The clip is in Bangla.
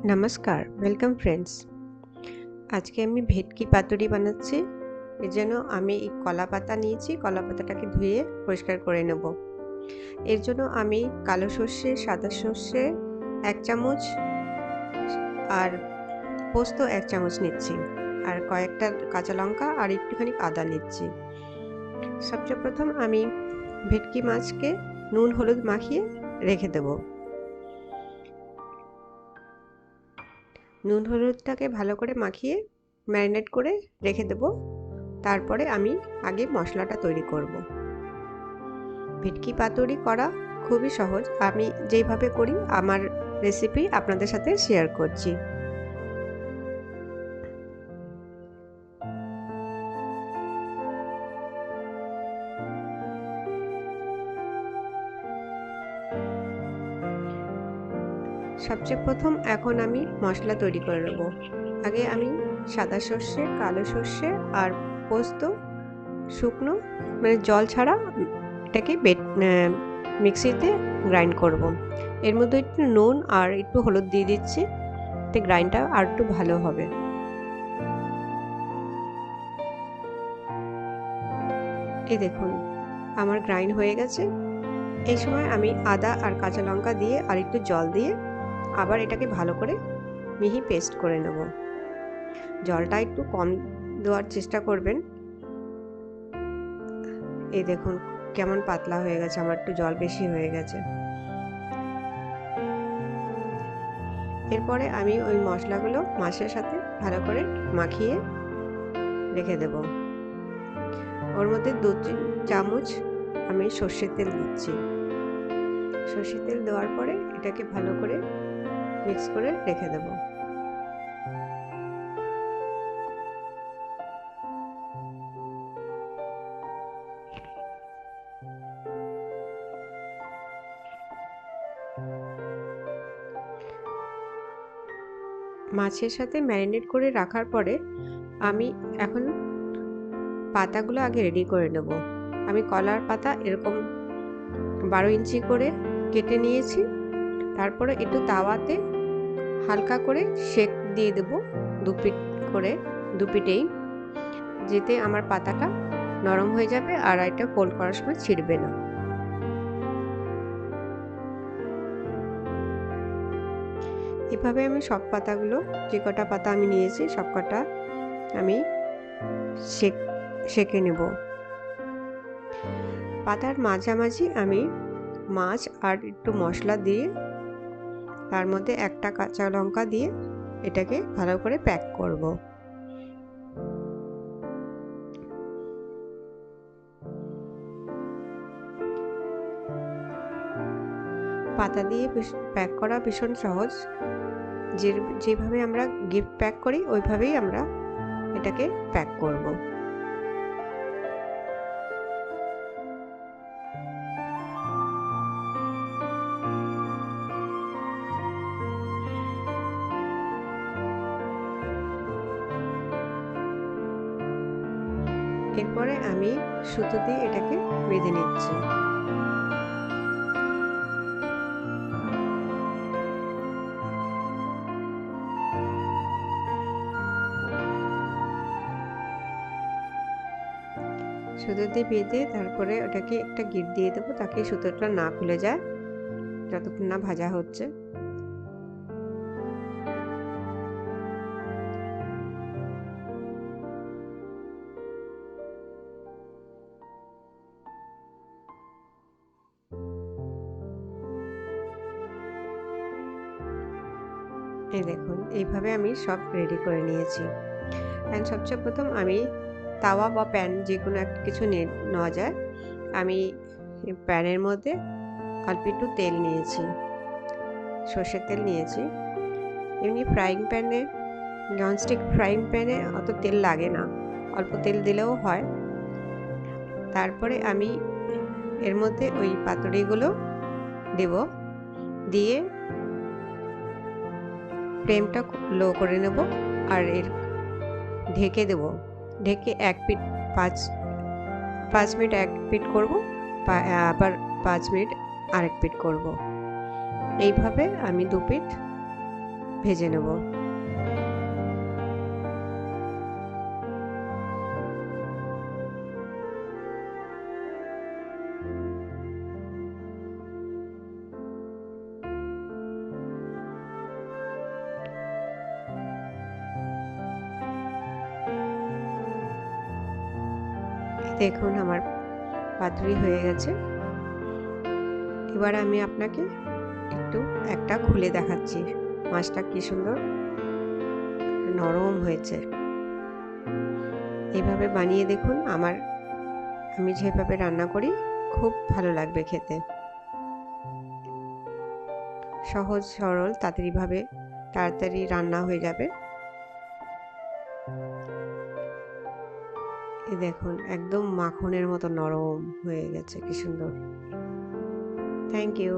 নমস্কার, ওয়েলকাম ফ্রেন্ডস। আজকে আমি ভেটকি পাতুরি বানাচ্ছি। এর জন্য আমি এই কলা পাতা নিয়েছি, কলা পাতাটাকে ধুয়ে পরিষ্কার করে নেব। এর জন্য আমি কালো সর্ষে, সাদা সর্ষে 1 চামচ আর পোস্ত 1 চামচ নিচ্ছি, আর কয়েকটা কাঁচা লঙ্কা আর একটুখানি আদা নিচ্ছি। সবচেয়ে প্রথম আমি ভেটকি মাছকে নুন হলুদ মাখিয়ে রেখে দেব। নুন হলুদটাকে ভালো করে মাখিয়ে ম্যারিনেট করে রেখে দেব। তারপরে আমি আগে মশলাটা তৈরি করব। ভেটকি পাতুরি করা খুবই সহজ। আমি যেইভাবে করি আমার রেসিপি আপনাদের সাথে শেয়ার করছি। সবচেয়ে প্রথম এখন আমি মশলা তৈরি করে নেব। আগে আমি সাদা সর্ষে, কালো সর্ষে আর পোস্ত শুকনো মানে জল ছাড়া এটাকে মিক্সিতে গ্রাইন্ড করব। এর মধ্যে একটু নুন আর একটু হলুদ দিয়ে দিচ্ছি, এতে গ্রাইন্ডটা আর একটু ভালো হবে। এই দেখুন আমার গ্রাইন্ড হয়ে গেছে। এই সময় আমি আদা আর কাঁচা লঙ্কা দিয়ে আর একটু জল দিয়ে আবার এটাকে ভালো করে মিহি পেস্ট করে নেব। জলটা একটু কম দেওয়ার চেষ্টা করবেন। এই দেখুন কেমন পাতলা হয়ে গেছে, আমার একটু জল বেশি হয়ে গেছে। এরপরে আমি ওই মশলাগুলো মাছের সাথে ভালো করে মাখিয়ে রেখে দেব। ওর মধ্যে 2-3 চামচ আমি সর্ষের তেল দিচ্ছি। সর্ষের তেল দেওয়ার পরে এটাকে ভালো করে মিক্স করে রেখে দেব। মাছের সাথে ম্যারিনেট করে রাখার পরে আমি এখন পাতাগুলো আগে রেডি করে নেব। আমি কলার পাতা এরকম 12 ইঞ্চি করে কেটে নিয়েছি। তারপরে একটু তাওয়াতে হালকা করে সেক দিয়ে দেব, দু পিঠেই, যেতে আমার পাতাটা নরম হয়ে যাবে আর এটা ফোল্ড করার সময় ছিঁড়বে না। এভাবে আমি সব পাতাগুলো, যে কটা পাতা আমি নিয়েছি সব কটা আমি সেকে নেব। পাতার মাঝামাঝি আমি মাছ আর একটু মশলা দিয়ে তার মধ্যে একটা কাঁচা লঙ্কা দিয়ে এটাকে ভালো করে প্যাক করব। পাতা দিয়ে প্যাক করা ভীষণ সহজ। যেভাবে আমরা গিফট প্যাক করি ওইভাবেই আমরা এটাকে প্যাক করব। এরপরে আমি সুতো দিয়ে এটাকে বেঁধে নিচ্ছি। সুতো দিয়ে বেঁধে তারপরে ওটাকে একটা গিঁট দিয়ে দেবো, তাকে সুতোটা না খুলে যায় যতক্ষণ না ভাজা হচ্ছে। এই দেখুন এইভাবে আমি সব রেডি করে নিয়েছি। অ্যান্ড সবচেয়ে প্রথম আমি তাওয়া বা প্যান যে কোনো একটা কিছু নেওয়া যায়। আমি প্যানের মধ্যে অল্প একটু তেল নিয়েছি, সর্ষের তেল নিয়েছি। এমনি ফ্রাইং প্যানে, ননস্টিক ফ্রাইং প্যানে অত তেল লাগে না, অল্প তেল দিলেও হয়। তারপরে আমি এর মধ্যে ওই পাতুরিগুলো দেব, দিয়ে ফ্লেমটা লো করে নেব আর ঢেকে দেব। ঢেকে 5 মিনিট এক পিঠ করব, আবার 5 মিনিট আরেক পিঠ করব। এইভাবে আমি 2 পিঠ ভেজে নেব। দেখুন আমার পাতুরি হয়ে গেছে। এবার আমি আপনাকে একটু একটা খুলে দেখাচ্ছি মাছটা কি সুন্দর নরম হয়েছে। এইভাবে বানিয়ে দেখুন, আমি যেভাবে রান্না করি খুব ভালো লাগবে খেতে। সহজ সরল তাড়াতাড়ি রান্না হয়ে যাবে। এই দেখুন একদম মাখনের মতো নরম হয়ে গেছে, কি সুন্দর। Thank you.